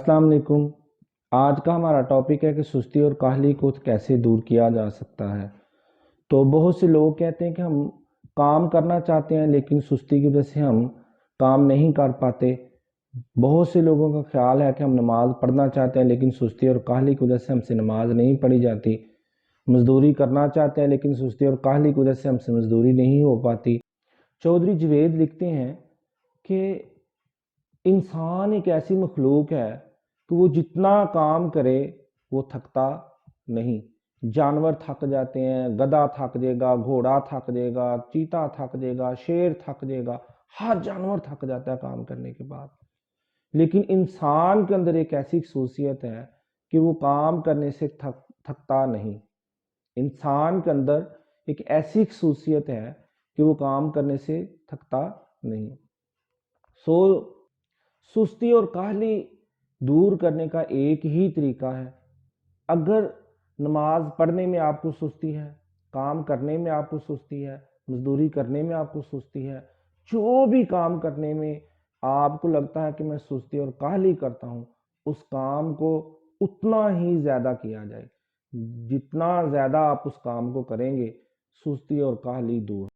السلام علیکم۔ آج کا ہمارا ٹاپک ہے کہ سستی اور کاہلی کو کیسے دور کیا جا سکتا ہے۔ تو بہت سے لوگ کہتے ہیں کہ ہم کام کرنا چاہتے ہیں لیکن سستی کی وجہ سے ہم کام نہیں کر پاتے۔ بہت سے لوگوں کا خیال ہے کہ ہم نماز پڑھنا چاہتے ہیں لیکن سستی اور کاہلی کی وجہ سے ہم سے نماز نہیں پڑھی جاتی۔ مزدوری کرنا چاہتے ہیں لیکن سستی اور کاہلی کی وجہ سے ہم سے مزدوری نہیں ہو پاتی۔ چودھری جوید لکھتے ہیں کہ انسان ایک ایسی مخلوق ہے کہ وہ جتنا کام کرے وہ تھکتا نہیں۔ جانور تھک جاتے ہیں، گدھا تھک جائے گا، گھوڑا تھک جائے گا، چیتا تھک جائے گا، شیر تھک جائے گا، ہر جانور تھک جاتا ہے کام کرنے کے بعد۔ لیکن انسان کے اندر ایک ایسی خصوصیت ہے کہ وہ کام کرنے سے تھکتا نہیں۔ انسان کے اندر ایک ایسی خصوصیت ہے کہ وہ کام کرنے سے تھکتا نہیں۔ سستی اور کاہلی دور کرنے کا ایک ہی طریقہ ہے۔ اگر نماز پڑھنے میں آپ کو سستی ہے، کام کرنے میں آپ کو سستی ہے، مزدوری کرنے میں آپ کو سستی ہے، جو بھی کام کرنے میں آپ کو لگتا ہے کہ میں سستی اور کاہلی کرتا ہوں، اس کام کو اتنا ہی زیادہ کیا جائے۔ جتنا زیادہ آپ اس کام کو کریں گے، سستی اور کاہلی دور